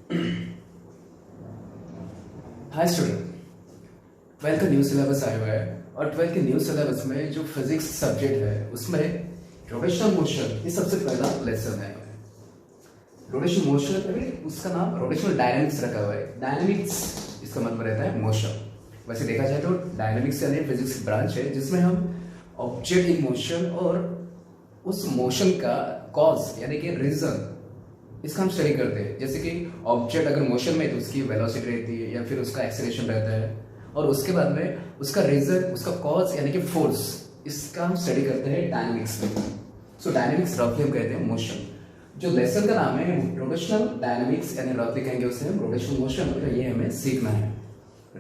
Hi student, 12th का new syllabus आया हुआ है और 12th के न्यू सिलेबस में जो फिजिक्स सब्जेक्ट है उसमें रोटेशनल मोशन ये सबसे पहला लेसन है। रोटेशनल मोशन उसका नाम रोटेशनल डायनामिक्स रखा हुआ है। डायनामिक्स इसका मतलब रहता है मोशन। वैसे देखा जाए तो डायनामिक्स यानी फिजिक्स ब्रांच है जिसमें हम ऑब्जेक्ट इन मोशन और उस मोशन का कॉज यानी कि रीजन इसका हम स्टडी करते हैं। जैसे कि ऑब्जेक्ट अगर मोशन में तो उसकी वेलोसिटी रहती है या फिर उसका एक्सेलरेशन रहता है और उसके बाद में उसका रीजन उसका कॉज यानी कि फोर्स इसका हम स्टडी करते हैं डायनामिक्स में। सो डायनामिक्स रफली हम कहते हैं मोशन। जो लेसन का नाम है रोटेशनल डायनामिक्स यानी रफली कहेंगे उसे हम रोटेशनल मोशन। तो ये हमें सीखना है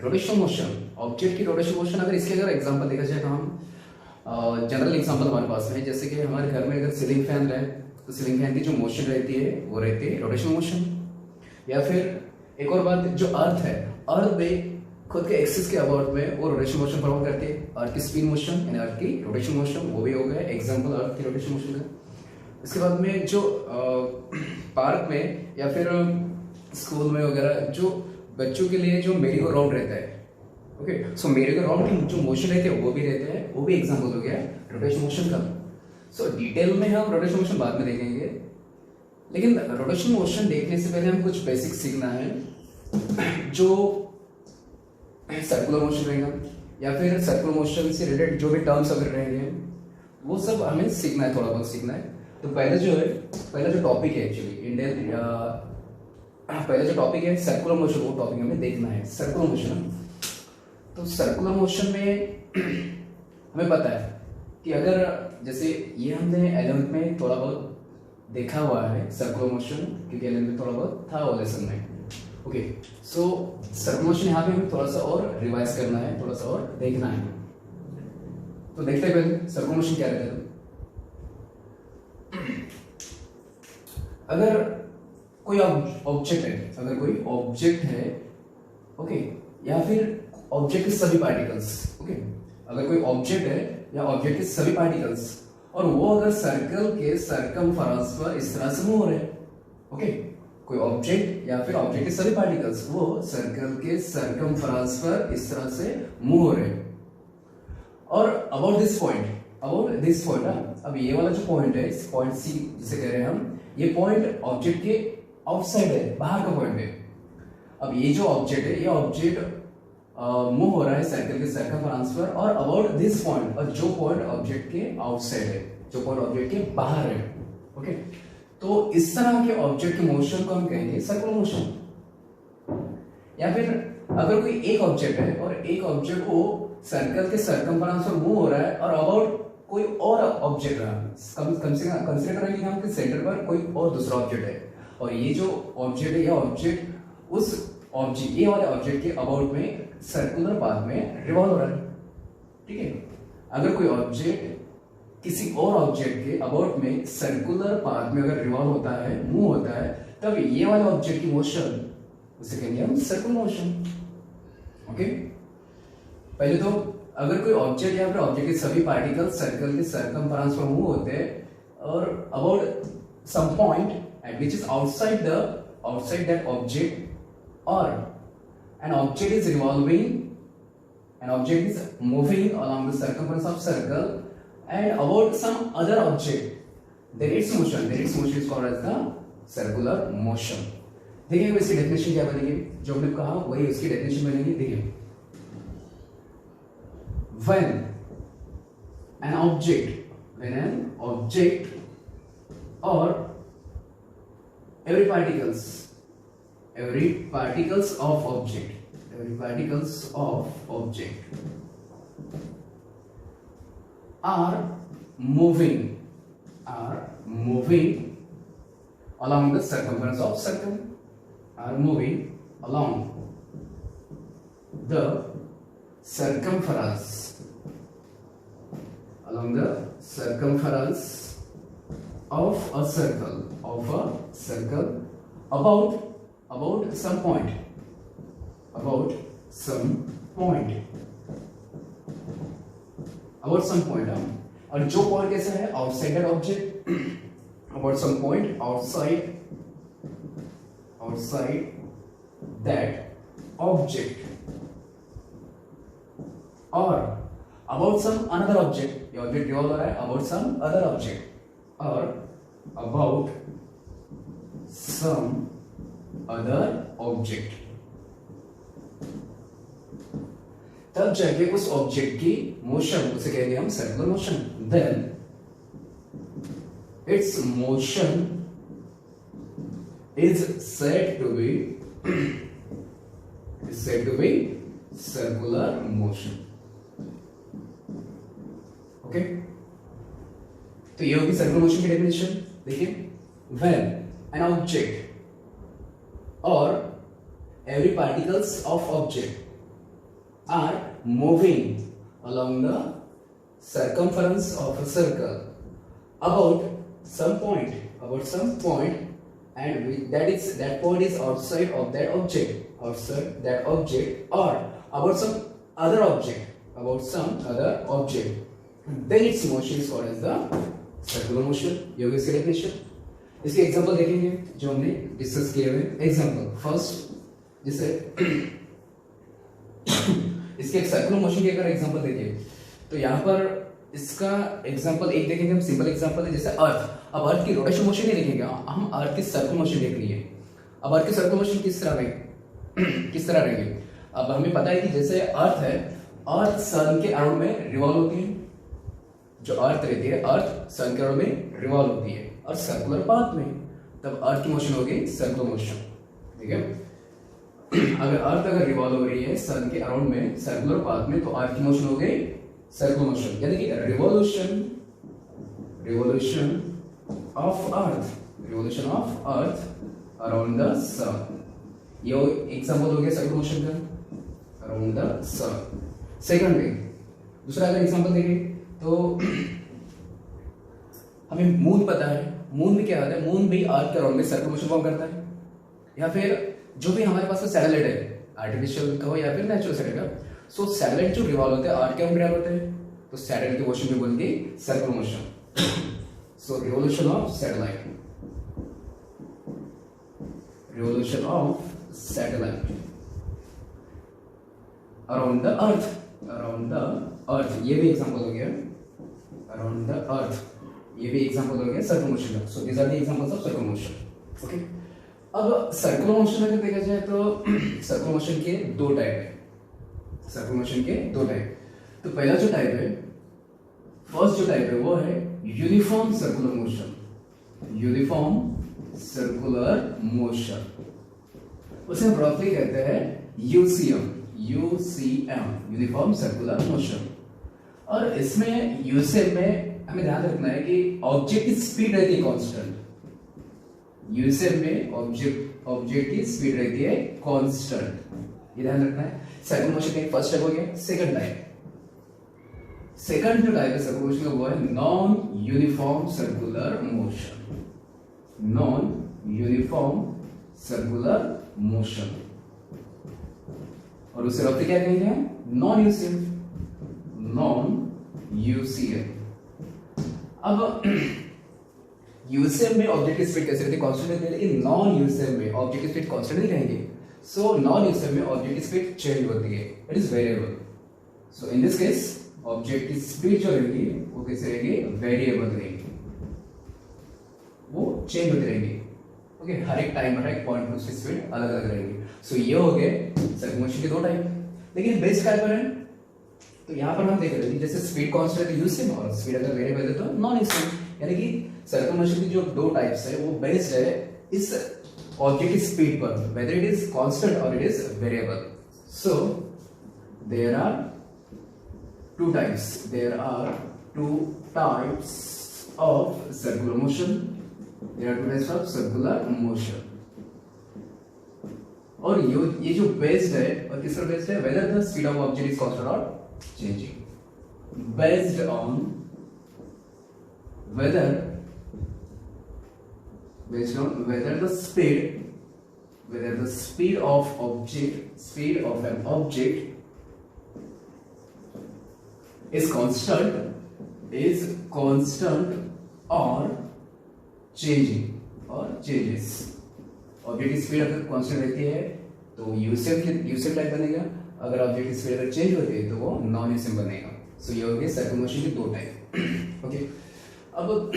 रोटेशनल मोशन, ऑब्जेक्ट की रोटेशनल मोशन। अगर इसके अगर एग्जांपल देखा जाए तो हम जनरल एग्जांपल हमारे पास में जैसे कि हमारे घर में अगर सीलिंग फैन रहे तो सीलिंग फैन की जो मोशन रहती है वो रहती है रोटेशनल मोशन। या फिर एक और बात, जो अर्थ है, अर्थ में खुद के एक्सिस के अबाउट में वो रोटेशनल मोशन परफॉर्म करती है। अर्थ की स्पिन मोशन यानी अर्थ की रोटेशनल मोशन, वो भी हो गया एग्जांपल अर्थ की रोटेशनल मोशन का। इसके बाद में जो पार्क में या फिर स्कूल में वगैरह जो बच्चों के लिए जो मेरी गो राउंड रहता है, ओके, सो मेरी गो राउंड की जो मोशन रहते हैं वो भी रहते हैं, वो भी एग्जांपल हो गया रोटेशनल मोशन का। सो डिटेल में हम रोटेशनल मोशन बाद में देखेंगे, लेकिन रोटेशनल मोशन देखने से पहले हम कुछ बेसिक सीखना है। जो सर्कुलर मोशन रहेगा या फिर सर्कुलर मोशन से रिलेटेड जो भी टर्म्स अगर रहेंगे वो सब हमें सीखना है, थोड़ा बहुत सीखना है। तो पहले जो टॉपिक है एक्चुअली इंडियन पहले जो टॉपिक है सर्कुलर मोशन, वो टॉपिक हमें देखना है सर्कुलर मोशन। तो सर्कुलर मोशन में हमें पता है कि अगर जैसे ये हमने 11th में थोड़ा बहुत देखा हुआ है सर्कुलर मोशन, क्योंकि 11th में थोड़ा बहुत था वो लेसन में। ओके, सो सर्कुलर मोशन यहाँ पे हमें थोड़ा सा और रिवाइज करना है, थोड़ा सा और देखना है। तो देखते हैं पहले सर्कुलर मोशन क्या रहता है। अगर कोई ऑब्जेक्ट है, अगर कोई ऑब्जेक्ट है, ओके, या फिर ऑब्जेक्ट के सभी पार्टिकल्स, ओके, अगर कोई ऑब्जेक्ट है या ऑब्जेक्ट के सभी पार्टिकल्स और वो अगर सर्कल के सर्कमफेरेंस पर इस तरह से मूव हो रहे हैं, ओके, कोई ऑब्जेक्ट या फिर ऑब्जेक्ट के सभी पार्टिकल्स वो सर्कल के सर्कमफेरेंस पर इस तरह से मूव हो रहे हैं और अबाउट दिस पॉइंट अब ये वाला जो पॉइंट है, इस पॉइंट सी जिसे कह रहे हैं हम, ये पॉइंट ऑब्जेक्ट के आउटसाइड है, बाहर का पॉइंट है। अब ये जो ऑब्जेक्ट है, ये ऑब्जेक्ट मूव हो रहा है सर्कल के सर्कमफेरेंस पर और अबाउट दिस पॉइंट, और जो पॉइंट ऑब्जेक्ट के आउटसाइड है, जो पॉइंट ऑब्जेक्ट के बाहर है, ओके। तो इस तरह के ऑब्जेक्ट के मोशन को हम कहेंगे सर्कुलर मोशन। या फिर अगर कोई एक ऑब्जेक्ट है और एक ऑब्जेक्ट को सर्कल के सर्कमफेरेंस पर मूव हो रहा है और अबाउट कोई और ऑब्जेक्ट रहा, कम से कम कंसीडर करेंगे हम कि सेंटर पर कोई और दूसरा ऑब्जेक्ट है और ये जो ऑब्जेक्ट है, ये ऑब्जेक्ट उस ऑब्जेक्ट, ये वाले ऑब्जेक्ट के अबाउट में सर्कुलर पाथ में रिवॉल्व हो रहा है, ठीक है। अगर कोई ऑब्जेक्ट किसी और ऑब्जेक्ट के अबाउट में सर्कुलर पाथ में अगर रिवॉल्व होता है, मूव होता है, तब ये वाले ऑब्जेक्ट की मोशन उसे कहेंगे हम सर्कुलर मोशन, ओके। पहले तो अगर कोई ऑब्जेक्ट या फिर ऑब्जेक्ट के सभी पार्टिकल सर्कल के सर्कमफेरेंस पर मूव होते हैं और about some point at which is outside that object, or an object is revolving, an object is moving along the circumference of circle and about some other object, then its motion is called as the circular motion। देखिए इसकी definition क्या बनेगी, जो हमने कहा वही उसकी definition बनेगी। देखिए, when an object or every particles of object are moving along the circumference of circle, are moving along the circumference of a circle about some point, और जो पॉइंट कैसा है outside that object, about some point outside outside that object or about some another object, ये object revolve हो रहा है about some other object or about some other object, तब जाके उस ऑब्जेक्ट की मोशन उसे कहेंगे हम circular motion. Then its motion is said to be circular motion. Okay, तो ये होगी सर्कुलर मोशन की डेफिनेशन. देखिए, when an object or every particles of object are moving along the circumference of a circle about some point, and that point is outside of that object, or about some other object, then its motion is called as the circular motion. ये होगी इसकी definition. इसके example देखेंगे जो हमने discuss किए हुए. Example first, जैसे इसके एक सर्कुलर मोशन की अगर एग्जांपल देखिए तो यहाँ पर इसका एग्जांपल एक देखेंगे हम. सिंपल एग्जांपल है जैसे अर्थ. अब अर्थ की रोटेशन मोशन नहीं देखेंगे, हम अर्थ की सर्कुलर मोशन देख रही है. अब अर्थ की सर्कुलर मोशन किस तरह रहेगी. अब हमें पता है कि जैसे अर्थ है, अर्थ सन के अराउंड में रिवॉल्व होती है. जो अर्थ रहती है, अर्थ सन के अराउंड में रिवॉल्व होती है और सर्कुलर पाथ में, तब अर्थ की मोशन होगी सर्कुलर मोशन. ठीक है, अगर रिवॉल्व हो रही है सन के अराउंड में सर्कुलर पाथ में, तो अर्थ की मोशन हो गई सर्कुलर मोशन. यानी कि revolution of earth around the sun. ये एग्जांपल हो गया सर्कुलर मोशन का around the sun. Second way, दूसरा अगर एग्जांपल देखें तो हमें मून पता है. मून में क्या होता है, मून भी अर्थ के अराउंड में सर्कुलर मोशन फॉर्म करता है. या फिर जो भी हमारे पास सैटेलाइट है, आर्टिफिशियल का हो या फिर नेचुरल सैटेलाइट, सो सैटेलाइट जो रिवॉल्व होते हैं अर्थ के अराउंड रिवॉल्व होते हैं, तो सैटेलाइट की मोशन भी बोलती है circular motion. So revolution of satellite around the earth, ये भी एग्जांपल हो गया. अराउंड द अर्थ, ये भी एग्जांपल हो गया सर्कुलर मोशन का. So these are the examples of circular motion. Okay, अब सर्कुलर मोशन अगर देखा जाए तो सर्कुलर मोशन के दो टाइप. तो पहला जो टाइप है, फर्स्ट जो टाइप है वो है यूनिफॉर्म सर्कुलर मोशन. उसे हम रफली कहते हैं यूसीएम, यूनिफॉर्म सर्कुलर मोशन. और इसमें यूसीएम में हमें ध्यान रखना है कि ऑब्जेक्ट की स्पीड रहती है कांस्टेंट. यूसीएम में ऑब्जेक्ट की स्पीड रहती है कांस्टेंट, ये ध्यान रखना है. सर्कुलर मोशन का फर्स्ट टाइप हो गया. सेकंड जो टाइप है सर्कुलर मोशन का वो है नॉन यूनिफॉर्म सर्कुलर मोशन. और उसे रफ्ती क्या कहेंगे हम, नॉन यूसीएम. अब यूसीएम में ऑब्जेक्ट की स्पीड कैसे रहती है, कांस्टेंट रहती है. लेकिन नॉन यूसीएम में ऑब्जेक्ट की स्पीड कांस्टेंट नहीं रहेंगे. सो नॉन यूसीएम में ऑब्जेक्ट की स्पीड चेंज होती है, it is variable. So in this case object की स्पीड जो रहेगी वो कैसे रहेगी, वेरिएबल रहेगी, वो चेंज होती रहेगी. ओके, हर एक टाइम पर एक पॉइंट पर उसकी स्पीड अलग अलग रहेगी. सो ये हो गए सर्कुलर मोशन के दो टाइप. लेकिन बेस क्या पर है, तो यहाँ पर हम देख रहे हैं जैसे स्पीड कांस्टेंट है यूसीएम और स्पीड अगर वेरिएबल है तो नॉन यूसीएम. यानी कि सर्कुलर मोशन की जो दो टाइप्स है वो बेस्ड है इस ऑब्जेक्ट की स्पीड पर, वेदर इट इज कांस्टेंट और it is variable. So there are two types of circular motion. और ये जो बेस्ड है और किस पर बेस्ड है, whether the speed of object is constant or changing, based on whether the speed of an object is constant or changing or changes. Object की speed अगर कांस्टेंट रहती है तो यूसेफ टाइप बनेगा, अगर ऑब्जेक्ट की स्पीड अगर चेंज होती है तो वो नॉन यूसेफ बनेगा। सो ये हो गए सर्कुलर मोशन के दो टाइप। ओके, अब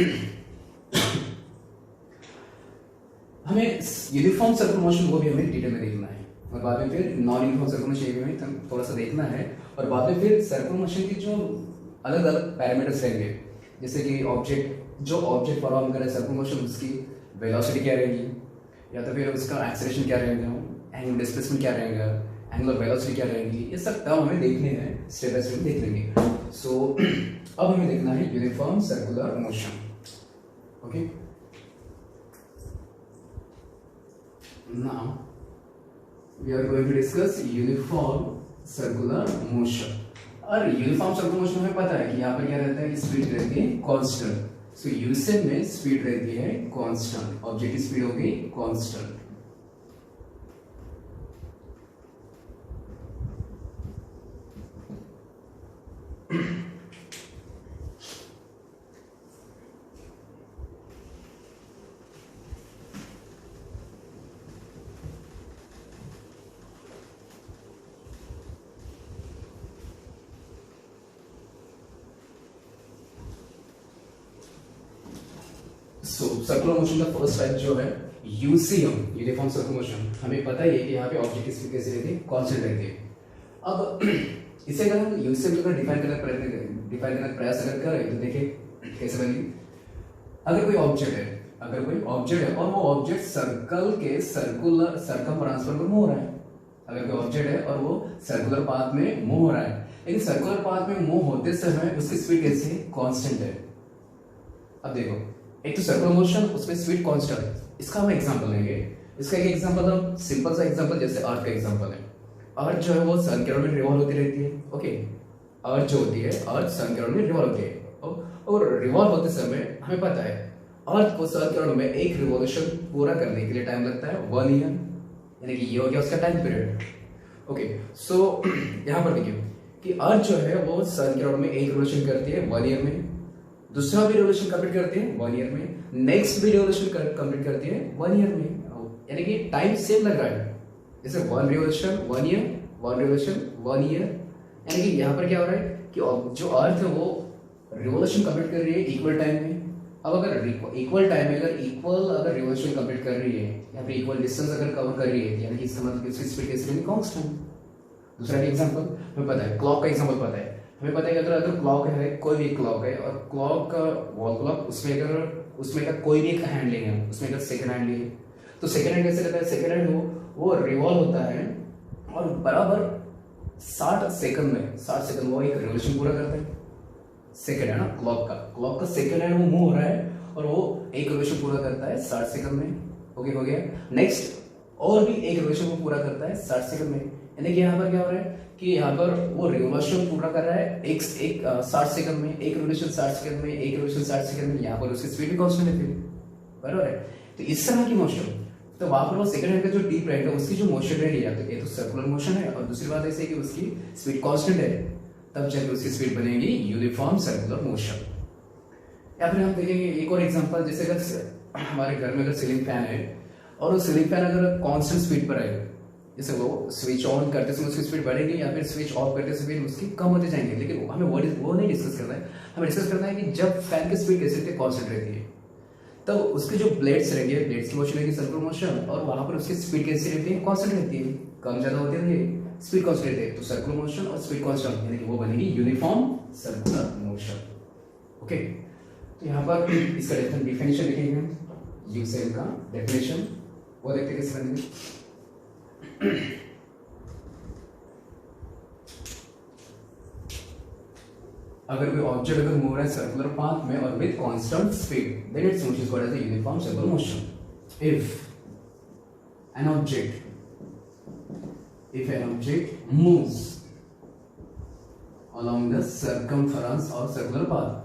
हमें यूनिफॉर्म सर्कुलर मोशन को भी हमें डिटेल में देखना है, और बाद में फिर नॉन यूनिफॉर्म सर्कुलर मोशन भी हमें थोड़ा सा देखना है, और बाद में फिर सर्कुलर मोशन की जो अलग अलग पैरामीटर्स रहेंगे, जैसे कि ऑब्जेक्ट परफॉर्म करे सर्कुलर मोशन, उसकी वेलोसिटी क्या रहेगी, या तो फिर उसका एक्सेलरेशन क्या रहेगा, एंगुलर डिस्प्लेसमेंट क्या रहेगा, एंगुलर वेलोसिटी क्या रहेगी, ये सब टर्म हमें देखने हैं, स्टेप बाय स्टेप देख लेंगे। सो अब हमें देखना है uniform circular motion. Okay, now we are going to discuss uniform circular motion. और यूनिफॉर्म सर्कुलर मोशन हमें पता है कि यहाँ पर क्या रहता है कि स्पीड रहती है कांस्टेंट। सो यूसेफ में स्पीड रहती है कांस्टेंट, ऑब्जेक्ट की स्पीड होगी कांस्टेंट। सो सर्कुलर मोशन का फर्स्ट टाइप जो है यूसीएम, यूनिफॉर्म सर्कुलर मोशन, हमें पता ही है कि यहाँ पे ऑब्जेक्ट की स्पीड कैसी रहती है, कांस्टेंट रहती है। अब इसे अगर हम यूसीएम को डिफाइन करने का प्रयास अगर करें तो देखिए कैसे बनेगी। अगर कोई ऑब्जेक्ट है और वो ऑब्जेक्ट सर्कल के सर्कमफ्रेंस पर मूव हो रहा है, अगर कोई ऑब्जेक्ट है और वो सर्कुलर पाथ में मूव हो रहा है, लेकिन सर्कुलर पाथ में मूव होते समय उसकी स्पीड कैसी है, कांस्टेंट है। अब देखो, एक तो सर्कुलर मोशन, उसमें स्पीड कांस्टेंट है, इसका हम एग्जांपल लेंगे। इसका एक एग्जांपल, हम सिंपल सा एग्जांपल जैसे अर्थ का एग्जांपल है। अर्थ जो है वो सन के अराउंड में रिवॉल्व होती रहती है। ओके, अर्थ जो होती है, अर्थ सन के अराउंड में रिवॉल्व होती है, और रिवॉल्व होते समय हमें पता है अर्थ को सन के अराउंड में एक रिवॉल्यूशन पूरा करने के लिए टाइम लगता है 1 ईयर, यानी कि ये हो गया उसका टाइम पीरियड। ओके, सो यहाँ पर देखिए कि अर्थ जो है वो सन के अराउंड में एक रिवॉल्यूशन करती है 1 ईयर में, दूसरा भी रिवॉल्यूशन कंप्लीट करती है 1 ईयर में, नेक्स्ट भी रिवॉल्यूशन कंप्लीट करती है 1 ईयर में, यानी कि टाइम सेम लग रहा है। जैसे 1 रिवॉल्यूशन 1 ईयर, 1 रिवॉल्यूशन 1 ईयर, यानी कि यहाँ पर क्या हो रहा है कि जो अर्थ है वो रिवॉल्यूशन कंप्लीट कर रही है इक्वल टाइम में। अब अगर इक्वल टाइम में अगर रिवॉल्यूशन कंप्लीट कर रही है या फिर इक्वल डिस्टेंस अगर कवर कर रही है, यानी कि इसका मतलब इसकी स्पीड कैसे रहेगी, कांस्टेंट। दूसरा एग्जांपल हमें पता है, क्लॉक का एग्जांपल पता है, हमें पता है कि अगर क्लॉक है, कोई भी क्लॉक है, और क्लॉक का वॉल क्लॉक, उसमें का कोई भी एक हैंड लेंगे, उसमें अगर सेकंड हैंड लिए तो सेकंड हैंड कैसे रहता है, सेकंड हैंड वो रिवॉल्व होता है और बराबर 60 सेकंड वो एक रिवॉल्यूशन पूरा करता है। सेकंड है ना, क्लॉक का सेकंड हैंड वो मूव हो रहा है और वो एक रिवॉल्यूशन पूरा करता है 60 सेकंड में। ओके, हो गया। नेक्स्ट और भी एक रिवॉल्यूशन को पूरा करता है 60 सेकंड में, यानी कि यहाँ पर क्या हो रहा है कि यहाँ पर वो रिवॉल्यूशन पूरा कर रहा है एक 60 सेकंड में, एक रिवॉल्यूशन 60 सेकंड में, एक रिवॉल्यूशन 60 सेकंड में, यहाँ पर उसकी स्पीड भी कांस्टेंट है फिर, बराबर है। तो इस तरह की मोशन, तो वहां पर वो सेकंड हैंड का जो डीप राइट है उसकी जो मोशन रहेगी, या तो ये तो सर्कुलर मोशन है, और दूसरी बात ऐसे कि उसकी स्पीड कांस्टेंट है, तब जाके उसकी स्पीड बनेगी यूनिफॉर्म सर्कुलर मोशन। या फिर हम देखेंगे एक और एग्जांपल, जैसे अगर हमारे घर में अगर सीलिंग फैन है और वो सीलिंग फैन अगर कांस्टेंट स्पीड पर आएगा, जैसे वो स्विच ऑन करते समय उसकी स्पीड बढ़ेगी या फिर स्विच ऑफ करते समय उसकी कम होते जाएंगे, लेकिन हमें वो नहीं डिस्कस करना है। हमें डिस्कस करना है कि जब फैन की स्पीड कैसे रहती है, कांस्टेंट रहती है, तब उसके जो ब्लेड्स रहेंगे, ब्लेड्स की मोशन रहेगी सर्कुलर मोशन, और वहां पर उसकी स्पीड कैसी रहती है, कांस्टेंट रहती है, कम ज्यादा होती है, स्पीड कांस्टेंट रहती है, तो सर्कुलर मोशन और स्पीड कांस्टेंट, यानी कि वो बनेगी यूनिफॉर्म सर्कुलर मोशन। ओके, तो यहाँ पर इसका डेफिनेशन लिखेंगे, यूसेफ का डेफिनेशन वो देखते कैसे बनेंगे। अगर कोई ऑब्जेक्ट अगर मूव रहा है सर्कुलर पाथ में और with constant speed, then its motion is called as a uniform circular motion. If an object moves along the circumference or circular path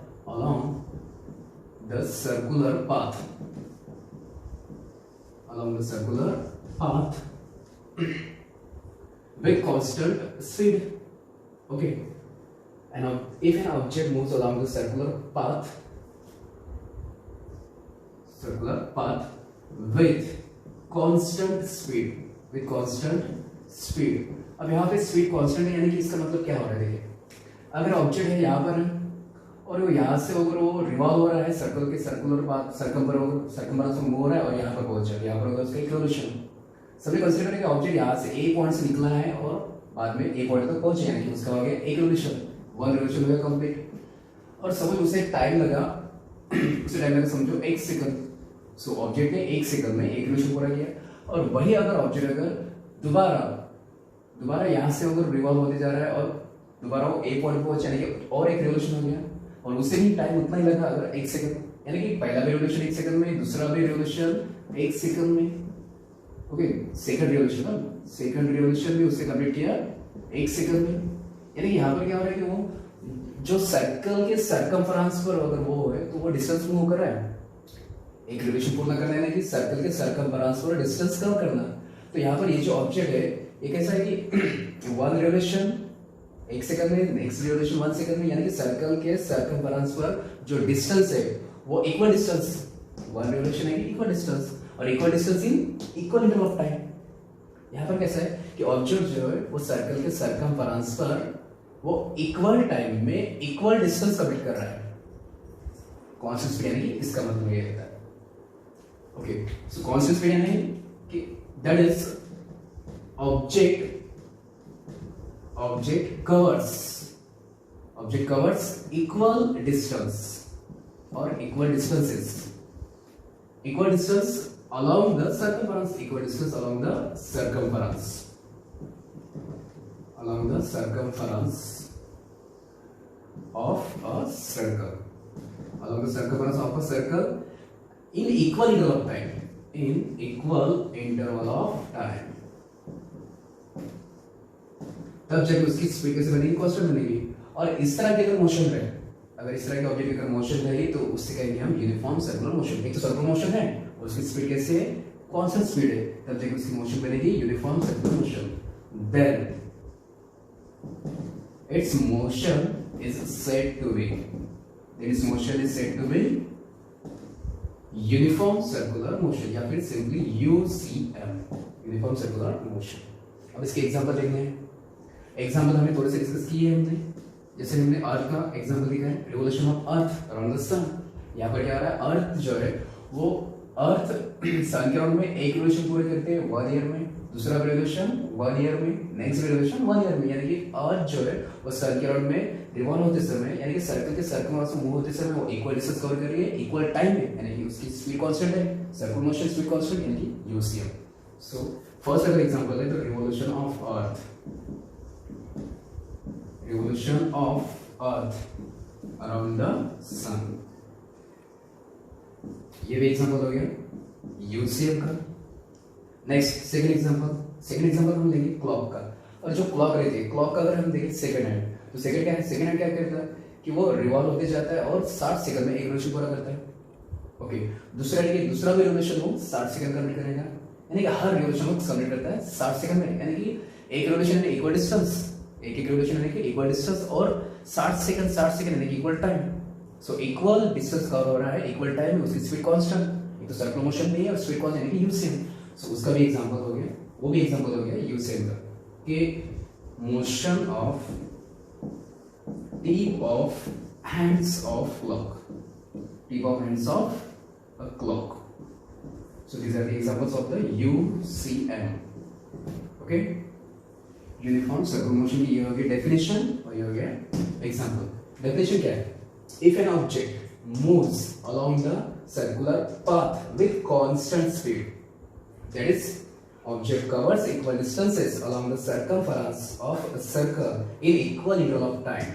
with constant speed. Okay, and if an object moves along the circular path with constant speed, with constant speed. अब यहाँ पे speed constant है, यानी कि इसका मतलब क्या हो रहा है, देखिए अगर ऑब्जेक्ट है यहाँ पर और वो यहाँ से अगर वो रिवॉल्व हो रहा है सर्कल के सर्कुलर पाथ सर्कमफरेंस में मूव हो रहा है और यहाँ पर पहुंच जाए, यहाँ पर होगा उसका इक्वेशन। सभी कंसीडर करें कि ऑब्जेक्ट यहाँ से ए पॉइंट से निकला है और बाद में ए पॉइंट तक पहुंचे, यानी कि उसका हो गया एक रिवोल्यूशन, वन रिवोल्यूशन हो गया कंप्लीट। और सपोज उसे टाइम लगा उसे टाइम लगा समझो 1 सेकंड। सो ऑब्जेक्ट ने 1 सेकंड में एक रिवोल्यूशन पूरा किया। और वही अगर ऑब्जेक्ट अगर दोबारा यहाँ से अगर रिवॉल्व होते जा रहा है और दोबारा वो ए पॉइंट पहुंचे, यानी कि और एक रिवोल्यूशन हो गया और उसे भी टाइम उतना ही लगा अगर 1 सेकंड, यानी कि पहला भी रिवोल्यूशन 1 सेकंड में, दूसरा भी रिवोल्यूशन 1 सेकंड में। ओके, सेकंड रिवोल्यूशन भी उससे कंप्लीट किया 1 सेकंड में। यानी कि यहाँ पर क्या हो रहा है कि वो जो सर्कल के सर्कमफरेंस पर अगर वो है तो वो डिस्टेंस मूव कर रहा है, एक रिवोल्यूशन पूर्ण करना है, यानी कि सर्कल के सर्कमफरेंस पर डिस्टेंस कम करना। तो यहाँ पर ये जो ऑब्जेक्ट है ये कैसा है कि वन रिवोल्यूशन 1 सेकंड में, नेक्स्ट रिवोल्यूशन 1 सेकंड में, यानी कि सर्कल के सर्कमफरेंस पर जो डिस्टेंस है वो इक्वल डिस्टेंस, वन रिवोल्यूशन है इक्वल डिस्टेंस और equal distance in equal interval of time. यहाँ पर कैसा है कि ऑब्जेक्ट जो है वो सर्कल के सर्कमफरेंस पर वो इक्वल टाइम में इक्वल डिस्टेंस कमिट कर रहा है, कांस्टेंट स्पीड, यानी कि इसका मतलब ये रहता है। ओके, सो कांस्टेंट स्पीड यानी कि that is object covers equal distance or equal distances along the circumference, of a circle, in equal interval of time, तब जाके उसकी स्पीड कैसे बनेगी, कांस्टेंट बनेगी। और इस तरह के अगर मोशन रहे, अगर इस तरह के ऑब्जेक्ट अगर मोशन रही तो उससे कहेंगे हम यूनिफॉर्म सर्कुलर मोशन। एक तो सर्कुलर मोशन है और उसकी स्पीड कैसे है, कांस्टेंट स्पीड है, तब जाके उसकी मोशन बनेगी uniform circular motion. Then its motion is said to be uniform circular motion या फिर simply UCM, uniform circular motion. अब इसके एग्जांपल देखने हैं। एग्जांपल हमने थोड़े से डिस्कस किए हमने, जैसे हमने अर्थ का एग्जांपल देखा है, revolution of earth around the sun. यहाँ पर क्या आ रहा है, अर्थ जो है वो अर्थ सन के अराउंड में एक रिवोल्यूशन पूरे करते हैं 1 ईयर में, दूसरा रिवोल्यूशन 1 ईयर में, नेक्स्ट रिवोल्यूशन 1 ईयर में। यानी कि अर्थ जो है वो सन के अराउंड में रिवॉल्व होते समय, यानी कि सर्कल के सर्कमफरेंस में मूव होते समय वो इक्वल डिस्टेंस कवर कर रही है इक्वल टाइम में, यानी कि उसकी स्पीड कांस्टेंट है, सर्कुलर मोशन स्पीड कांस्टेंट, यानी कि यूसीएम। सो फर्स्ट अगर एग्जांपल है तो revolution of earth around the sun, ये भी एग्जांपल हो गया यूसीएम का। नेक्स्ट सेकंड एग्जांपल हम लेंगे क्लॉक का। और जो क्लॉक रहती है, क्लॉक का अगर हम देखें सेकंड हैंड, तो सेकंड हैंड क्या करता है कि वो रिवॉल्व होते जाता है और 60 सेकंड में एक रिवोल्यूशन पूरा करता है। ओके, दूसरा भी रिवोल्यूशन वो 60 सेकंड कंप्लीट करेगा, यानी कि हर रिवोल्यूशन को कंप्लीट करता है 60 सेकंड में, यानी कि एक रिवोल्यूशन में इक्वल डिस्टेंस, एक रिवोल्यूशन यानी कि इक्वल डिस्टेंस और 60 सेकंड यानी कि equal time. So equal distance cover हो रहा है इक्वल टाइम में, उसकी स्पीड कांस्टेंट, एक तो सर्कुलर मोशन में है और स्पीड कांस्टेंट यानी कि यूसीएम। सो उसका भी एग्जांपल हो गया, वो भी एग्जांपल हो गया यूसीएम का कि motion of tip of hands of a clock. So these are the examples of the UCM. Okay, uniform circular motion की ये हो गई डेफिनेशन और ये हो गया एग्जांपल। डेफिनेशन क्या है, if an object moves along the circular path with constant speed, that is object covers equal distances along the circumference of a circle in equal interval of time,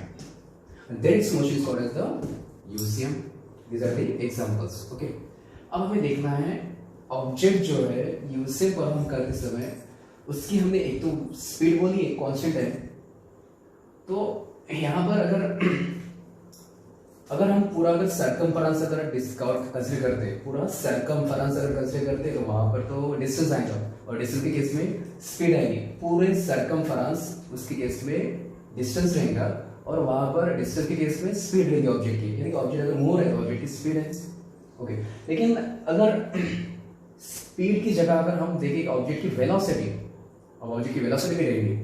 and then its motion is called as the UCM. These are the examples. Okay, अब हमें देखना है object जो है UCM पर हम करते समय उसकी हमने एक तो स्पीड बोली एक कांस्टेंट है, तो यहाँ पर अगर हम पूरा अगर सर्कमफरेंस अगर डिस्कवर कंसीडर करते हैं, पूरा सर्कमफरेंस अगर कंसीडर करते हैं तो वहां पर तो डिस्टेंस आएगा और डिस्टेंस के केस में स्पीड आएगी। पूरे सर्कमफरेंस उसके केस में डिस्टेंस रहेगा और वहां पर डिस्टेंस के केस में स्पीड रहेगी ऑब्जेक्ट की, यानी कि ऑब्जेक्ट अगर मूव है तो ऑब्जेक्ट की स्पीड है। ओके, लेकिन अगर स्पीड की जगह अगर हम देखें ऑब्जेक्ट की वेलोसिटी, अब ऑब्जेक्ट की वेलोसिटी भी रहेगी,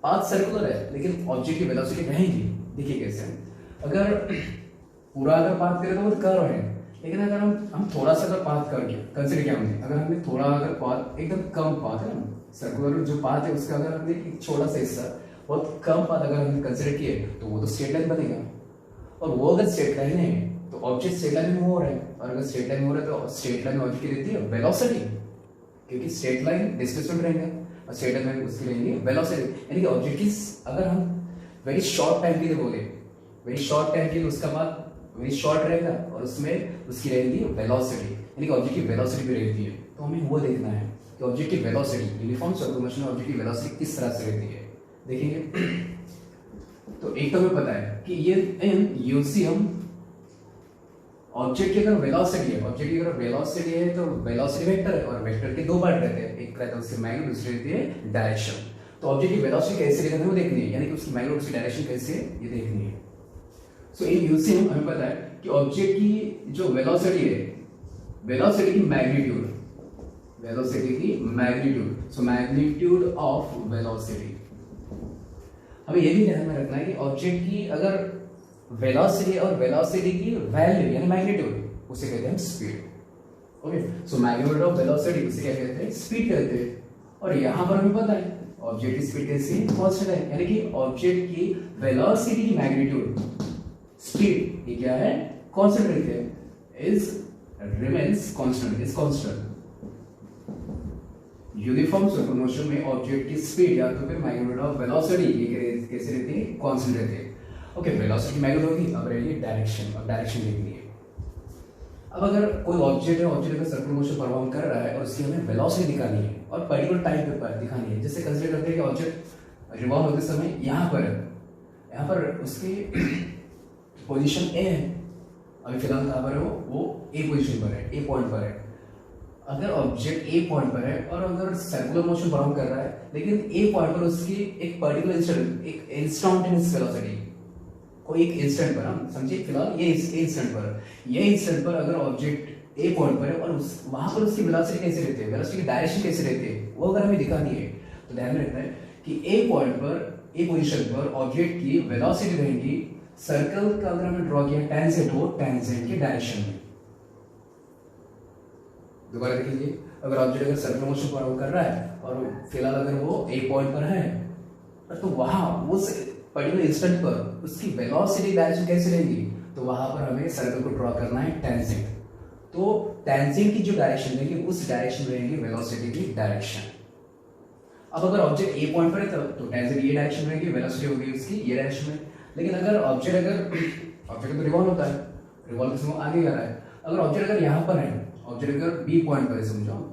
पाथ सर्कुलर है लेकिन ऑब्जेक्ट की वेलोसिटी रहेगी। देखिए कैसे, अगर पूरा अगर पाथ करें तो वो कर्व है, लेकिन अगर हम थोड़ा सा अगर पाथ करके कंसिडर किया हमने, अगर हमने थोड़ा अगर पाथ एकदम कम पाथ है ना, सर्कुलर जो पाथ है उसका अगर हमने एक छोटा सा हिस्सा बहुत कम पाथ अगर हमने कंसिडर किए तो वो तो स्ट्रेट लाइन बनेगा। और वो अगर स्ट्रेट लाइन है तो ऑब्जेक्ट स्ट्रेट लाइन में हो रहा है, और अगर स्ट्रेट लाइन में हो रहा है तो स्ट्रेट लाइन में ऑब्जेक्ट की रहती है वेलोसिटी, क्योंकि स्ट्रेट लाइन डिस्प्लेसमेंट रहेगा और स्ट्रेट लाइन में उसकी रहेंगी वेलोसिटी। यानी कि ऑब्जेक्ट की अगर हम वेरी शॉर्ट टाइम के लिए बोले, वेरी शॉर्ट टाइम के लिए उसका बाद वेरी शॉर्ट रहेगा और उसमें उसकी रहेगी वेलोसिटी, यानी कि ऑब्जेक्ट की वेलोसिटी भी रहती है। तो हमें वो देखना है कि ऑब्जेक्ट की वेलोसिटी, यूनिफॉर्म सर्कुलर मोशन में ऑब्जेक्ट की वेलोसिटी किस तरह से रहती है। देखेंगे तो एक तो हमें पता है कि ये इन यूसी हम ऑब्जेक्ट की अगर वेलोसिटी है, ऑब्जेक्ट की अगर वेलोसिटी है तो वेलोसिटी वेक्टर है, और वेक्टर के दो पार्ट रहते हैं, एक रहता है उसकी मैग्नीट्यूड, दूसरी रहती है डायरेक्शन। तो ऑब्जेक्ट की वेलोसिटी कैसे रहती है वो देखनी है, यानी कि उसकी मैग्नीट्यूड उसकी डायरेक्शन कैसे है ये देखनी है। सो इन यूसिंग हमें पता है कि ऑब्जेक्ट की जो वेलोसिटी है, वेलोसिटी की मैग्नीट्यूड, वेलोसिटी की magnitude, so magnitude of velocity, हमें ये भी ध्यान में रखना है कि ऑब्जेक्ट की अगर वेलोसिटी और वेलोसिटी की वैल्यू यानी मैग्नीट्यूड उसे कहते हैं speed. Okay, so magnitude of velocity उसे क्या कहते हैं, स्पीड कहते हैं। और यहां पर हमें पता है ऑब्जेक्ट की स्पीड कैसी है, कांस्टेंट है, यानी कि ऑब्जेक्ट की वेलोसिटी की मैग्नीट्यूड स्पीड ये क्या है, कांस्टेंट रहती है, is remains constant, is constant. Uniform circular motion में ऑब्जेक्ट की स्पीड या तो फिर मैग्नीट्यूड ऑफ वेलोसिटी ये कैसे रहती है, कांस्टेंट रहती है। ओके, वेलोसिटी की मैग्नीट्यूड होगी, अब रहेगी डायरेक्शन, अब डायरेक्शन देखनी है। अब अगर कोई ऑब्जेक्ट है, ऑब्जेक्ट अगर सर्कुलर मोशन परफॉर्म कर रहा है और उसकी हमें वेलोसिटी दिखानी है और पर्टिकुलर टाइम पे दिखानी है, जैसे कंसीडर करते हैं कि ऑब्जेक्ट रिवॉल्व होते समय यहाँ पर उसकी पोजीशन ए है, अभी फिलहाल कहाँ पर है वो ए पोजीशन पर है, ए पॉइंट पर है। अगर ऑब्जेक्ट ए पॉइंट पर है और अगर सर्कुलर मोशन परफॉर्म कर रहा है, लेकिन ए पॉइंट पर उसकी एक पर्टिकुलर इंस्टेंट, एक इंस्टेंटेनियस वेलोसिटी, कोई एक इंस्टेंट पर, हम समझिए फिलहाल ये इंस्टेंट पर अगर ऑब्जेक्ट ए पॉइंट पर है और वहां पर उसकी वेलोसिटी कैसे रहती है, वेलोसिटी की डायरेक्शन कैसे रहती है, वो अगर हमें दिखानी है तो ध्यान में रखना है कि ए पॉइंट पर, ए पोजीशन पर ऑब्जेक्ट की वेलोसिटी रहेगी सर्कल का अगर हमने ड्रॉ किया टेंजेंट, वो टेंजेंट की डायरेक्शन में। दोबारा देख लीजिए, अगर ऑब्जेक्ट अगर सर्कुलर मोशन परफॉर्म कर रहा है और फिलहाल अगर वो ए पॉइंट पर है तो वहां उस पर्टिकुलर इंस्टेंट पर उसकी वेलोसिटी डायरेक्शन कैसे रहेगी, तो वहां पर हमें सर्कल को ड्रॉ करना है टेंजेंट। तो टेंजेंट की जो डायरेक्शन रहेगी उस डायरेक्शन में रहेगी वेलोसिटी की डायरेक्शन। अब अगर ऑब्जेक्ट ए पॉइंट पर है तो टेंजेंट ये डायरेक्शन रहेगी, वेलोसिटी होगी उसकी ये डायरेक्शन में। लेकिन अगर ऑब्जेक्ट तो रिवॉल्व होता है, रिवॉल्व से वो आगे जा रहा है, अगर ऑब्जेक्ट अगर यहाँ पर है, ऑब्जेक्ट अगर बी पॉइंट पर है, समझो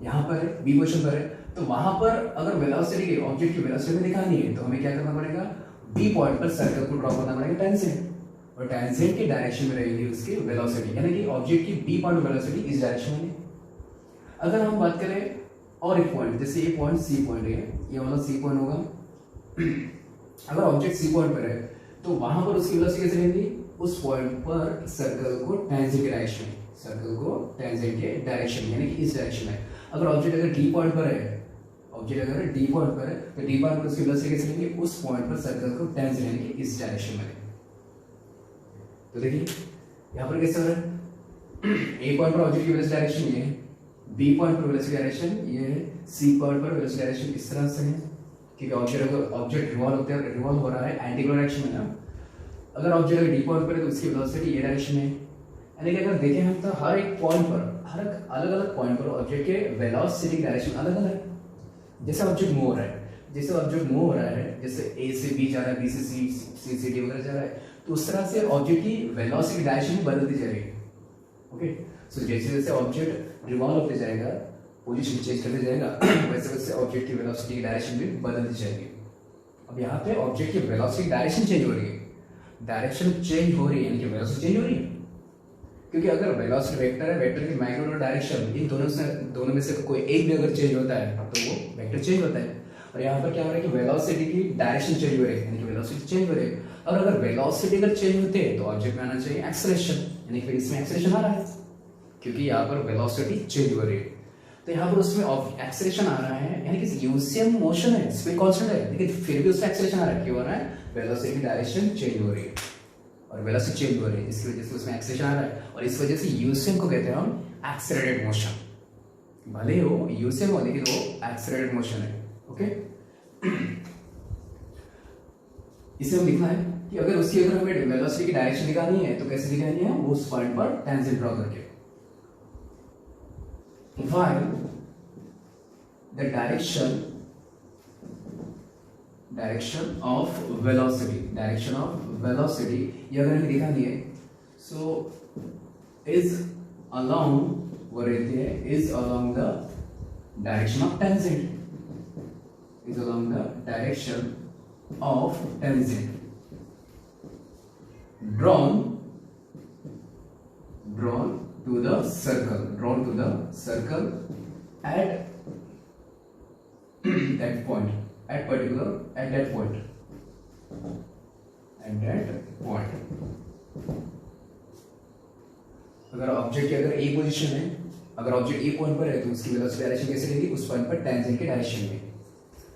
यहाँ पर है, बी पोजीशन पर है, तो वहां पर अगर वेलोसिटी की ऑब्जेक्ट की वेलोसिटी में दिखानी है तो हमें क्या करना पड़ेगा, बी पॉइंट पर सर्कल को ड्रॉ करना पड़ेगा टेंजेंट, और टेंजेंट की डायरेक्शन में रहेगी उसकी वेलोसिटी, यानी कि ऑब्जेक्ट की बी पॉइंट वेलोसिटी इस डायरेक्शन में। अगर हम बात करें और एक पॉइंट, जैसे ये पॉइंट सी पॉइंट है, ये वाला सी पॉइंट होगा, अगर ऑब्जेक्ट सी पॉइंट पर है तो वहां पर उसकी वेलोसिटी कैसे रहेगी, उस पॉइंट पर सर्कल को टेंजेंट के डायरेक्शन, सर्कल को टेंजेंट के डायरेक्शन यानी कि इस डायरेक्शन में। अगर ऑब्जेक्ट अगर डी पॉइंट पर है, ऑब्जेक्ट अगर डी पॉइंट पर है तो डी पॉइंट पर उसकी वेलोसिटी कैसे लेंगे, उस पॉइंट पर सर्कल को टेंजेंट यानी कि इस डायरेक्शन में। तो देखिए यहां पर कैसे हो रहा है, ए पॉइंट पर ऑब्जेक्ट की वेलोसिटी डायरेक्शन ये है, बी पॉइंट पर वेलोसिटी डायरेक्शन ये है, सी पॉइंट पर वेलोसिटी डायरेक्शन इस तरह से है, क्योंकि ऑब्जेक्ट रिवॉल्व हो रहा है एंटी क्लॉक डायरेक्शन में ना। अगर ऑब्जेक्ट अगर डी पॉइंट पर है तो उसकी वेलोसिटी ये डायरेक्शन में है। यानी कि अगर देखें हम तो हर एक पॉइंट पर, हर अलग अलग पॉइंट पर ऑब्जेक्ट के वेलोसिटी की डायरेक्शन अलग अलग है। जैसे ऑब्जेक्ट मूव हो रहा है, जैसे ए से बी जा रहा है, बी से सी से डी वगैरह जा रहा है, तो उस तरह से ऑब्जेक्ट की वेलोसिटी डायरेक्शन बदलती जाएगी। ओके, सो जैसे जैसे ऑब्जेक्ट रिवॉल्व होते जाएगा, पोजीशन चेंज करते जाएगा, वैसे वैसे ऑब्जेक्ट की वेलोसिटी की डायरेक्शन भी बदलती जाएगी। अब यहाँ पे ऑब्जेक्ट की वेलोसिटी डायरेक्शन चेंज हो रही है, डायरेक्शन चेंज हो रही है यानी कि वेलोसिटी चेंज हो रही है, क्योंकि अगर वेलोसिटी वेक्टर है, वेक्टर की मैग्नीट्यूड और डायरेक्शन इन दोनों में से कोई एक भी अगर चेंज होता है तो वो वेक्टर चेंज होता है। और यहाँ पर क्या हो रहा है कि वेलोसिटी की डायरेक्शन चेंज हो रही है यानी कि वेलोसिटी चेंज हो रही है। और अगर वेलोसिटी अगर चेंज होते हैं तो ऑब्जेक्ट में आना चाहिए एक्सेलरेशन, यानी कि इसमें एक्सेलरेशन आ रहा है, क्योंकि यहाँ पर वेलोसिटी चेंज हो रही है। तो यहाँ पर उसमें एक्सेलरेशन आ रहा है, यानी कि यूसीएम मोशन है, स्पीड कांस्टेंट है, लेकिन फिर भी उसमें एक्सेलरेशन आ रहा है। क्यों हो रहा है? वेलोसिटी डायरेक्शन चेंज हो रही है और वेलोसिटी चेंज हो रही है, इसकी वजह से उसमें एक्सेलरेशन आ रहा है। और इस वजह से यूसीएम को कहते हैं हम एक्सेलरेटेड मोशन। भले हो यूसीएम हो, लेकिन वो एक्सेलरेटेड मोशन है। ओके, इसे हम लिखना है कि अगर हमें वेलोसिटी की डायरेक्शन दिखानी है तो कैसे दिखानी है? वो उस पॉइंट पर टेंजेंट ड्रॉ करके। while the direction of velocity ये अगर हमें दिखानी है, so is along वो रहती है is along the direction of tangent, is along the direction of tangent drawn to the circle at that point, at that point. अगर ऑब्जेक्ट की अगर ए पोजीशन है, अगर ऑब्जेक्ट ए पॉइंट पर है तो उसकी वेलोसिटी डायरेक्शन कैसे रहेगी? उस पॉइंट पर टेंजेंट के डायरेक्शन में।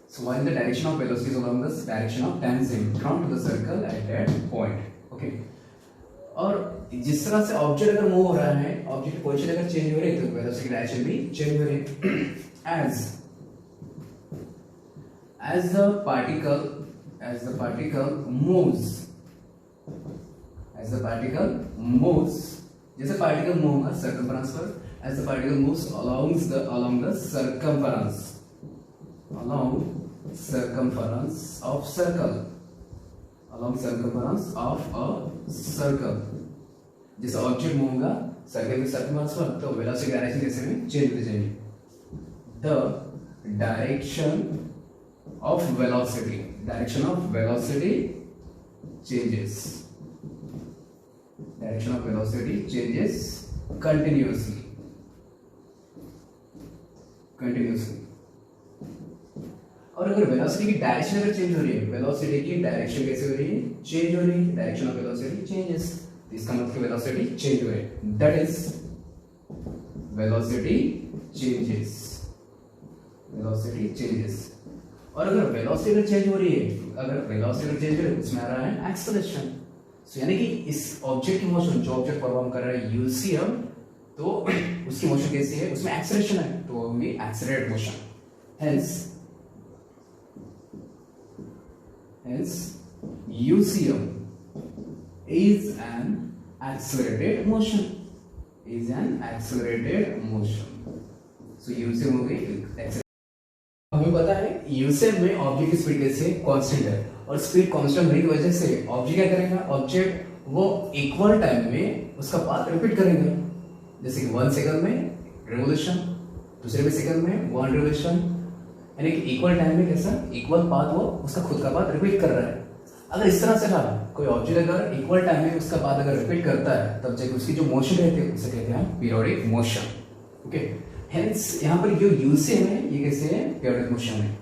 So while the direction of velocity is along the direction of tangent drawn to the circle at that point. Okay. और जिस तरह से ऑब्जेक्ट अगर मूव हो रहा है, ऑब्जेक्ट की पोजीशन अगर चेंज हो रही है तो वेलोसिटी की डायरेक्शन भी चेंज हो रही है। as the particle moves, जैसे पार्टिकल मूव होगा सर्कमफरेंस पर, as the particle moves along the circumference of a circle, जैसे ऑब्जेक्ट मूव होगा सर्कल के सर्कमफरेंस पर तो वेलोसिटी डायरेक्शन कैसे में चेंज होती जाएगी। The direction of velocity changes continuously और अगर वेलोसिटी की डायरेक्शन अगर चेंज हो रही है, वेलोसिटी की डायरेक्शन कैसे हो रही है? चेंज हो रही है, डायरेक्शन ऑफ वेलोसिटी चेंजेस, इसका मतलब वेलोसिटी चेंज हो रही है, दैट इज वेलोसिटी चेंजेस। और अगर वेलोसिटी अगर चेंज हो रही है, उसमें आ रहा है एक्सेलरेशन। सो यानी कि इस ऑब्जेक्ट की मोशन, जो ऑब्जेक्ट परफॉर्म कर रहा है यूसीएम, तो उसकी मोशन कैसी है? उसमें एक्सेलरेशन है, तो वो होगी accelerated motion. Hence UCM is an accelerated motion. So UCM हो गई एक्सेलरेटेड। हमें पता है यूसीएम में ऑब्जेक्ट की स्पीड कैसे कांस्टेंट है, और स्पीड कांस्टेंट होने की वजह से ऑब्जेक्ट क्या करेगा? ऑब्जेक्ट वो इक्वल टाइम में उसका पाथ रिपीट करेगा। जैसे कि 1 सेकंड में रिवोल्यूशन, दूसरे में सेकंड में 1 रिवोल्यूशन, यानी कि इक्वल टाइम में कैसा इक्वल पाथ वो उसका खुद का पाथ रिपीट कर रहा है। अगर इस तरह से रहा कोई ऑब्जेक्ट अगर इक्वल टाइम में उसका पाथ अगर रिपीट करता है, तब जाके उसकी जो मोशन रहती है उसे कहते हैं पीरियोडिक मोशन। ओके, हेंस यहाँ पर जो यूसीएम है ये कैसे है? पीरियोडिक मोशन है।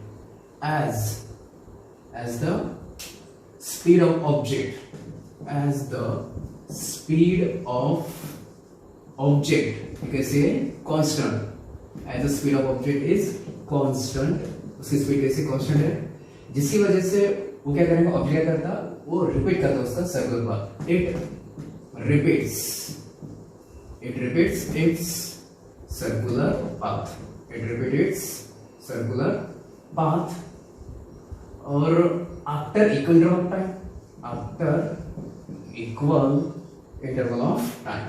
as the speed of object कैसे है? Constant. as the speed of object is constant, उसकी स्पीड कैसे कांस्टेंट है, जिसकी वजह से वो क्या करेगा? ऑब्जेक्ट क्या करता? वो रिपीट करता उसका circular path. It repeats its circular path और after equal interval of time.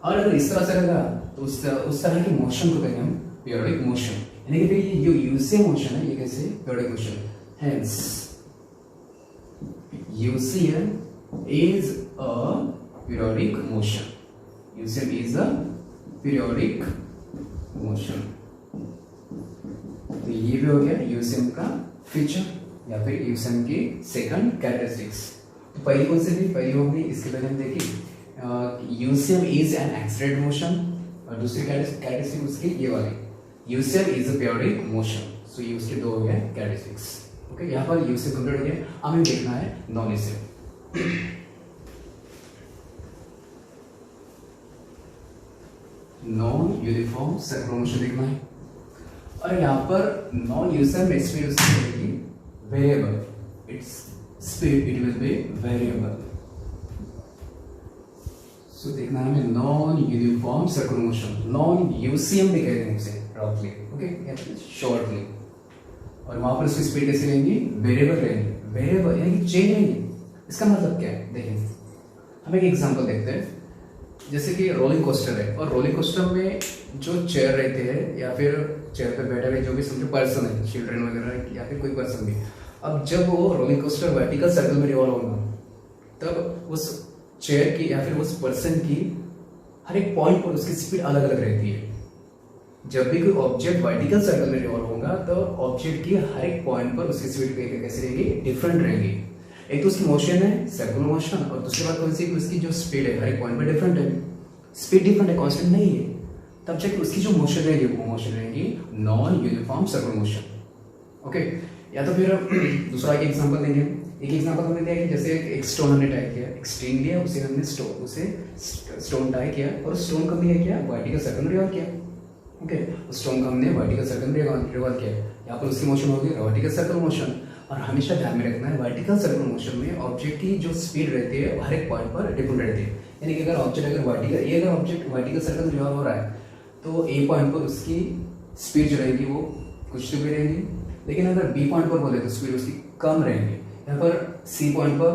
और अगर इस तरह से रहेगा तो उस तरह की मोशन को कहेंगे हम पीरियोडिक मोशन। यानी कि ये जो यूसीएम मोशन है ये कैसे? Periodic motion. Hence UCM is a periodic motion. तो ये भी हो गया यूसीएम का फीचर या फिर यूसीएम की सेकंड कैरेक्टरिस्टिक्स। तो पहली कौन सी थी? पहली हमने इसके पहले हम देखी UCM is an accelerated motion, और दूसरी कैरेक्टरिस्टिक उसकी ये वाली UCM is a periodic motion. So ये उसके दो हो गए कैरेक्टरिस्टिक्स। ओके, यहाँ पर यूसीएम कंप्लीट हो गया। हमें देखना है non UCM. Non uniform circular motion देखना है। और यहाँ पर नॉन यूनिफॉर्म स्पीड उसकी रहेगी variable, its speed it will be variable. So देखना है हमें non uniform circular motion, non UCM भी कहते हैं उसे रफली, ओके शॉर्टली। और वहां पर उसकी स्पीड कैसे रहेंगी, वेरिएबल रहेंगी, वेरिएबल यानी कि चेंज रहेंगी। इसका मतलब क्या है, देखिए हम एक एग्जांपल देखते हैं। जैसे कि रोलिंग कोस्टर है, और रोलिंग कोस्टर में जो चेयर रहते हैं या फिर चेयर पे बैठे हुए जो भी समझो पर्सन है, चिल्ड्रन वगैरह या फिर कोई पर्सन भी, अब जब वो रोलिंग कोस्टर वर्टिकल सर्कल में रिवॉल्व होगा तब उस चेयर की या फिर उस पर्सन की हर एक पॉइंट पर उसकी स्पीड अलग अलग रहती है। जब भी कोई ऑब्जेक्ट वर्टिकल सर्कल में रिवॉल्व होगा तो ऑब्जेक्ट की हर एक पॉइंट पर उसकी स्पीड कैसे रहेगी, डिफरेंट रहेगी। एक तो उसकी मोशन है सर्कुलर मोशन, और दूसरी बात कौन सी कि उसकी जो स्पीड है हर एक पॉइंट पर डिफरेंट है, स्पीड डिफरेंट है, कांस्टेंट नहीं है। तब जाके उसकी जो मोशन रहेगी वो मोशन रहेगी non uniform circular motion. Okay, या तो फिर दूसरा एक एग्जांपल देंगे। एक एग्जांपल हमने दिया कि जैसे एक स्टोन हमने टाई किया, एक स्ट्रिंग लिया, उसे हमने स्टोन टाई किया और स्टोन को हमने किया वर्टिकल सर्कल में रिवॉल्व किया। ओके, उस स्टोन को हमने वर्टिकल सर्कल में रिवॉल्व किया, यहाँ पर उसकी मोशन होगी वर्टिकल सर्कल मोशन। और हमेशा ध्यान में रखना है वर्टिकल सर्कुलर मोशन में ऑब्जेक्ट की जो स्पीड रहती है हर एक पॉइंट पर डिफरेंट रहती है। यानी कि अगर ऑब्जेक्ट वर्टिकल सर्कल में रिवॉल्व हो रहा है तो ए पॉइंट पर उसकी स्पीड जो रहेगी वो कुछ तो भी रहेगी, लेकिन अगर बी पॉइंट पर बोले तो स्पीड उसकी कम रहेगी। यहाँ पर सी पॉइंट पर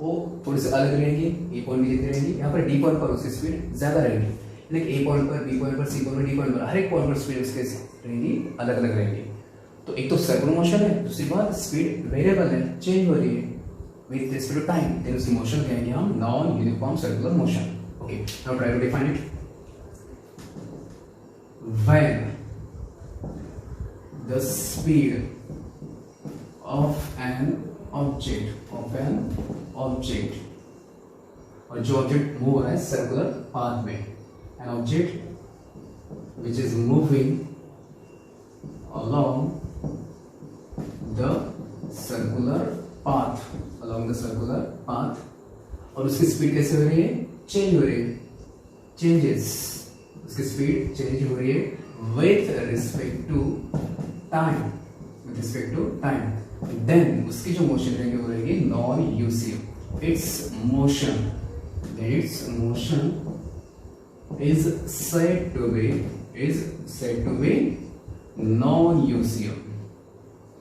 वो थोड़ी सी अलग रहेगी, ए पॉइंट भी जितनी रहेगी। यहाँ पर डी पॉइंट पर उसकी स्पीड ज्यादा रहेगी, लेकिन ए पॉइंट पर, बी पॉइंट पर, सी पॉइंट पर, डी पॉइंट पर हर एक पॉइंट पर स्पीड उसके रहेगी अलग अलग रहेगी। तो एक तो सर्कुलर मोशन है, दूसरी बात स्पीड वेरिएबल है, चेंज हो रही है with respect to time, then उसकी मोशन कहेंगे हम non uniform circular motion. Okay, now try to define it. When the speed of an object और जो ऑब्जेक्ट मूव हो रहा है सर्कुलर पाथ में, an object which is moving along the circular path और उसकी स्पीड कैसे हो रही है, चेंज हो रही है, चेंजेस, उसकी स्पीड चेंज हो रही है with respect to time, then उसकी जो मोशन रहेगी वो रहेगी non UCM. Its motion is said to be non UCM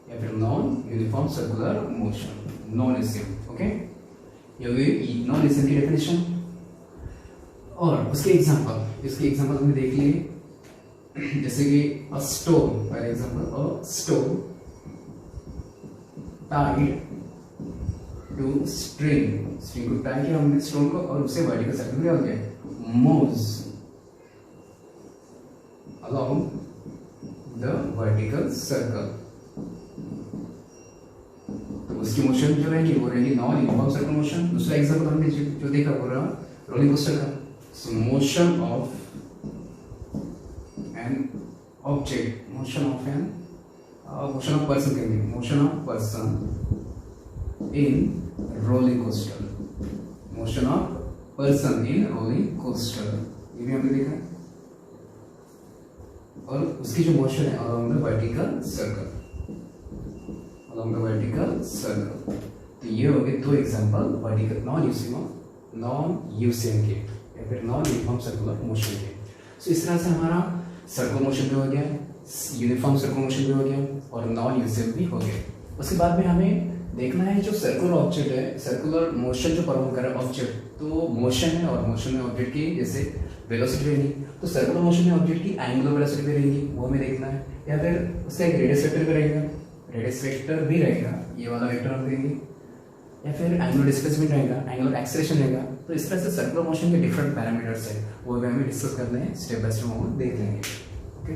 या फिर non uniform circular motion, non UCM. Okay, ये हुई नॉन यूसीएम की डेफिनेशन। और उसके एग्जांपल हमने देख लिए, जैसे कि a stone, for example a stone tied to string को टाई किया हमने स्टोन को और उसे वर्टिकल सर्कल में रिवॉल्व किया, moves along the vertical circle. तो उसकी मोशन जो रहेगी वो रहेगी नॉन यूनिफॉर्म सर्कुलर मोशन। दूसरा एग्जांपल हमने जो देखा वो रहा रोलिंग कोस्टर का। So motion of person in rolling coaster, ये भी हमने देखा। और उसकी जो मोशन है along the vertical circle, तो ये हो गए दो एग्जांपल वर्टिकल नॉन यूसीएम के या फिर नॉन यूनिफॉर्म सर्कुलर मोशन के। सो इस तरह से हमारा सर्कुलर मोशन भी हो गया, यूनिफॉर्म सर्कुलर मोशन भी हो गया और नॉन यूसीएम भी हो गया। उसके बाद में हमें देखना है जो सर्कुलर ऑब्जेक्ट है, सर्कुलर मोशन जो परफॉर्म कर रहा है ऑब्जेक्ट, तो मोशन है और मोशन में ऑब्जेक्ट की जैसे वेलोसिटी रहेगी, तो सर्कुलर मोशन में ऑब्जेक्ट की एंगुलर वेलोसिटी भी रहेगी, वो हमें देखना है। या फिर उसका एक रेडियस वेक्टर भी रहेगा, ये वाला वेक्टर हम देंगे। या फिर एंगुलर डिस्प्लेसमेंट रहेगा, एंगुलर एक्सेलरेशन रहेगा। तो इस तरह से सर्कुलर मोशन के डिफरेंट पैरामीटर्स है, वो भी हमें डिस्कस करने हैं, स्टेप बाय स्टेप हम देख लेंगे। ओके।